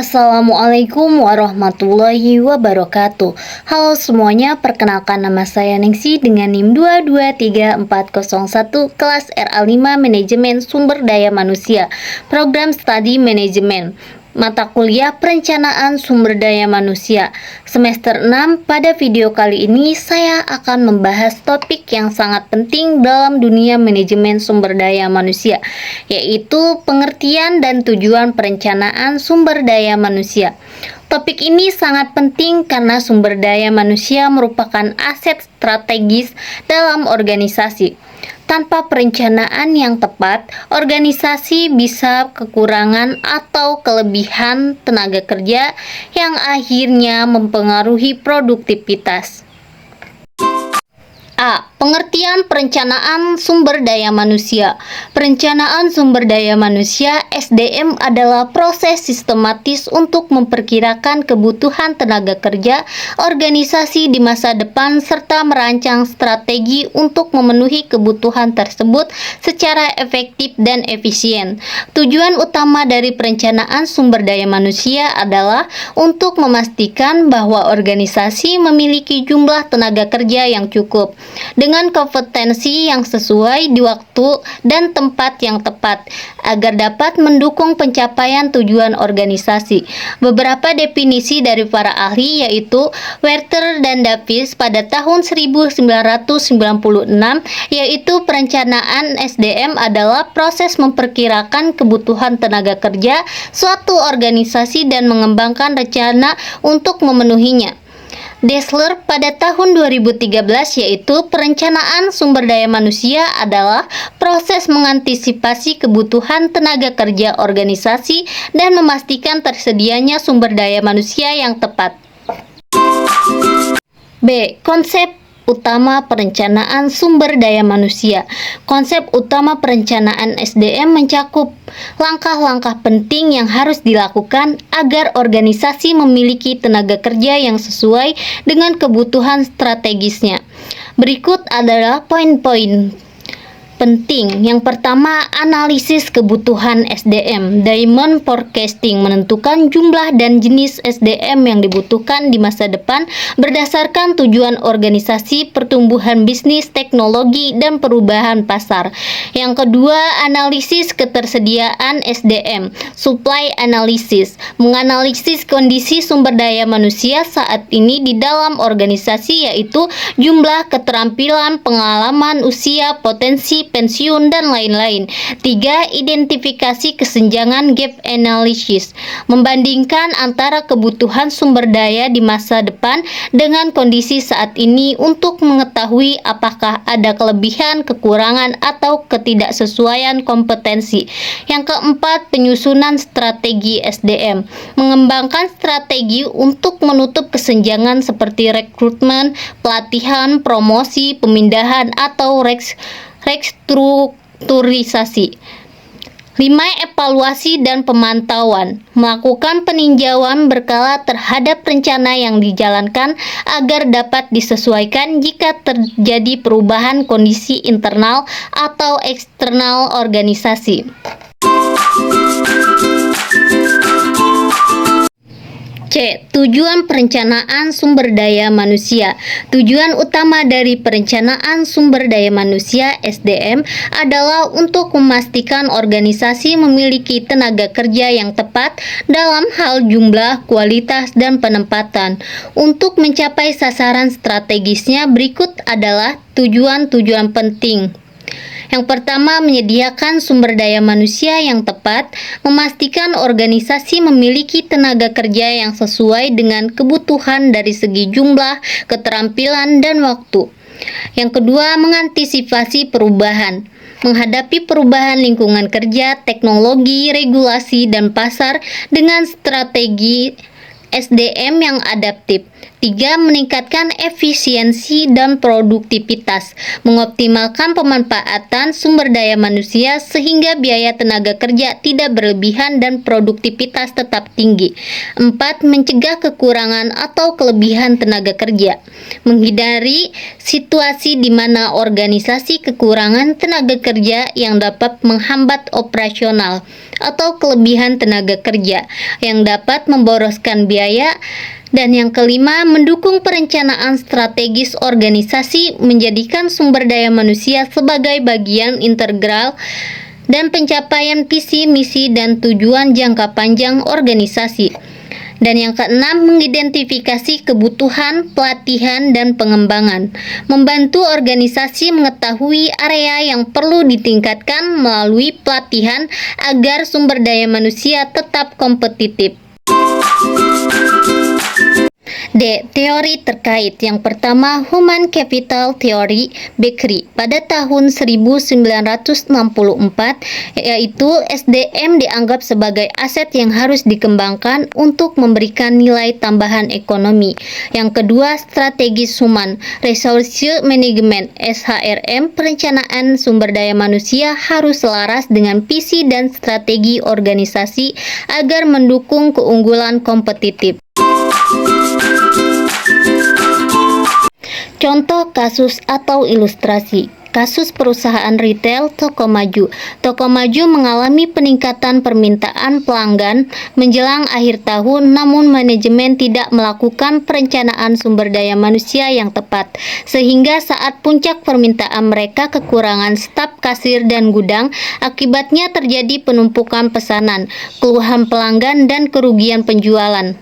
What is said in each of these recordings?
Assalamualaikum warahmatullahi wabarakatuh. Halo semuanya, perkenalkan nama saya Ningsi dengan NIM 223401 kelas RA5 Manajemen Sumber Daya Manusia, Program Studi Manajemen. Mata kuliah Perencanaan Sumber Daya Manusia semester 6. Pada video kali ini saya akan membahas topik yang sangat penting dalam dunia manajemen sumber daya manusia, yaitu pengertian dan tujuan perencanaan sumber daya manusia. Topik ini sangat penting karena sumber daya manusia merupakan aset strategis dalam organisasi. Tanpa perencanaan yang tepat, organisasi bisa kekurangan atau kelebihan tenaga kerja yang akhirnya mempengaruhi produktivitas. A. Pengertian perencanaan sumber daya manusia. Perencanaan sumber daya manusia (SDM) adalah proses sistematis untuk memperkirakan kebutuhan tenaga kerja organisasi di masa depan serta merancang strategi untuk memenuhi kebutuhan tersebut secara efektif dan efisien. Tujuan utama dari perencanaan sumber daya manusia adalah untuk memastikan bahwa organisasi memiliki jumlah tenaga kerja yang cukup dengan kompetensi yang sesuai di waktu dan tempat yang tepat agar dapat mendukung pencapaian tujuan organisasi. Beberapa definisi dari para ahli yaitu Werther dan Davis pada tahun 1996, yaitu perencanaan SDM adalah proses memperkirakan kebutuhan tenaga kerja suatu organisasi dan mengembangkan rencana untuk memenuhinya. Dessler pada tahun 2013, yaitu perencanaan sumber daya manusia adalah proses mengantisipasi kebutuhan tenaga kerja organisasi dan memastikan tersedianya sumber daya manusia yang tepat. B. Konsep utama perencanaan sumber daya manusia. Konsep utama perencanaan SDM mencakup langkah-langkah penting yang harus dilakukan agar organisasi memiliki tenaga kerja yang sesuai dengan kebutuhan strategisnya. Berikut adalah poin-poin penting. Yang pertama, analisis kebutuhan SDM. Demand forecasting menentukan jumlah dan jenis SDM yang dibutuhkan di masa depan berdasarkan tujuan organisasi, pertumbuhan bisnis, teknologi, dan perubahan pasar. Yang kedua, analisis ketersediaan SDM. Supply analysis menganalisis kondisi sumber daya manusia saat ini di dalam organisasi, yaitu jumlah, keterampilan, pengalaman, usia, potensi, pensiun, dan lain-lain. 3. Identifikasi kesenjangan gap analysis membandingkan antara kebutuhan sumber daya di masa depan dengan kondisi saat ini untuk mengetahui apakah ada kelebihan, kekurangan, atau ketidaksesuaian kompetensi. Yang keempat, penyusunan strategi SDM mengembangkan strategi untuk menutup kesenjangan seperti rekrutmen, pelatihan, promosi, pemindahan, atau restrukturisasi. 5. Evaluasi dan pemantauan melakukan peninjauan berkala terhadap rencana yang dijalankan agar dapat disesuaikan jika terjadi perubahan kondisi internal atau eksternal organisasi. C. Tujuan perencanaan sumber daya manusia. Tujuan utama dari perencanaan sumber daya manusia (SDM) adalah untuk memastikan organisasi memiliki tenaga kerja yang tepat dalam hal jumlah, kualitas, dan penempatan. Untuk mencapai sasaran strategisnya, berikut adalah tujuan-tujuan penting. Yang pertama, menyediakan sumber daya manusia yang tepat, memastikan organisasi memiliki tenaga kerja yang sesuai dengan kebutuhan dari segi jumlah, keterampilan, dan waktu. Yang kedua, mengantisipasi perubahan. Menghadapi perubahan lingkungan kerja, teknologi, regulasi, dan pasar dengan strategi SDM yang adaptif. 3. Meningkatkan efisiensi dan produktivitas, mengoptimalkan pemanfaatan sumber daya manusia sehingga biaya tenaga kerja tidak berlebihan dan produktivitas tetap tinggi. 4. Mencegah kekurangan atau kelebihan tenaga kerja, menghindari situasi di mana organisasi kekurangan tenaga kerja yang dapat menghambat operasional atau kelebihan tenaga kerja yang dapat memboroskan biaya. Dan yang kelima, mendukung perencanaan strategis organisasi, menjadikan sumber daya manusia sebagai bagian integral dan pencapaian visi, misi, dan tujuan jangka panjang organisasi. Dan yang keenam, mengidentifikasi kebutuhan, pelatihan, dan pengembangan, membantu organisasi mengetahui area yang perlu ditingkatkan melalui pelatihan agar sumber daya manusia tetap kompetitif. D. Teori terkait. Yang pertama, Human Capital Theory Beckery pada tahun 1964, yaitu SDM dianggap sebagai aset yang harus dikembangkan untuk memberikan nilai tambahan ekonomi. Yang kedua, Strategis Human Resource Management SHRM, perencanaan sumber daya manusia harus selaras dengan visi dan strategi organisasi agar mendukung keunggulan kompetitif. Contoh kasus atau ilustrasi. Kasus perusahaan retail Toko Maju. Toko Maju mengalami peningkatan permintaan pelanggan menjelang akhir tahun, namun manajemen tidak melakukan perencanaan sumber daya manusia yang tepat, sehingga saat puncak permintaan mereka kekurangan staf kasir dan gudang. Akibatnya terjadi penumpukan pesanan, keluhan pelanggan, dan kerugian penjualan.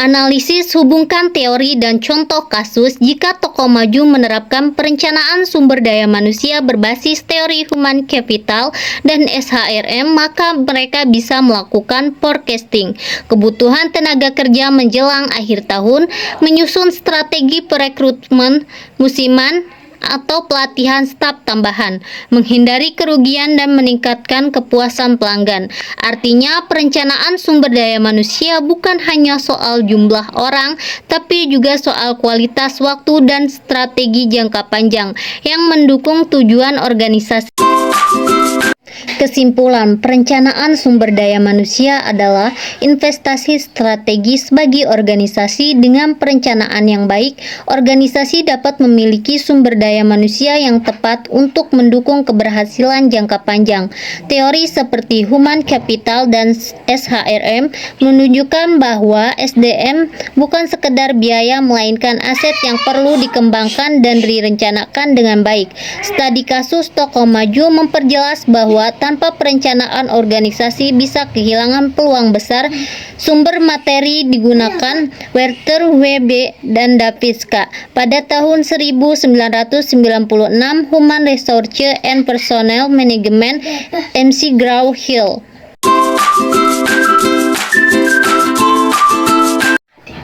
Analisis, hubungkan teori dan contoh kasus. Jika Toko Maju menerapkan perencanaan sumber daya manusia berbasis teori human capital dan SHRM, maka mereka bisa melakukan forecasting kebutuhan tenaga kerja menjelang akhir tahun, menyusun strategi perekrutmen musiman atau pelatihan staf tambahan, menghindari kerugian dan meningkatkan kepuasan pelanggan. Artinya, perencanaan sumber daya manusia bukan hanya soal jumlah orang, tapi juga soal kualitas waktu dan strategi jangka panjang yang mendukung tujuan organisasi. Kesimpulan, perencanaan sumber daya manusia adalah investasi strategis bagi organisasi. Dengan perencanaan yang baik, organisasi dapat memiliki sumber daya manusia yang tepat untuk mendukung keberhasilan jangka panjang. Teori seperti human capital dan SHRM menunjukkan bahwa SDM bukan sekedar biaya, melainkan aset yang perlu dikembangkan dan direncanakan dengan baik. Studi kasus Toko Maju memperjelas bahwa tanpa perencanaan organisasi bisa kehilangan peluang besar. Sumber materi digunakan Werther W.B. dan Daviska pada tahun 1996, Human Resource and Personnel Management, McGraw-Hill.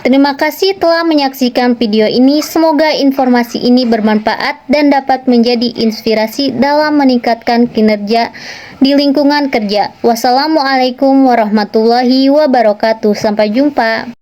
Terima kasih telah menyaksikan video ini. Semoga informasi ini bermanfaat dan dapat menjadi inspirasi dalam meningkatkan kinerja di lingkungan kerja. Wassalamualaikum warahmatullahi wabarakatuh. Sampai jumpa.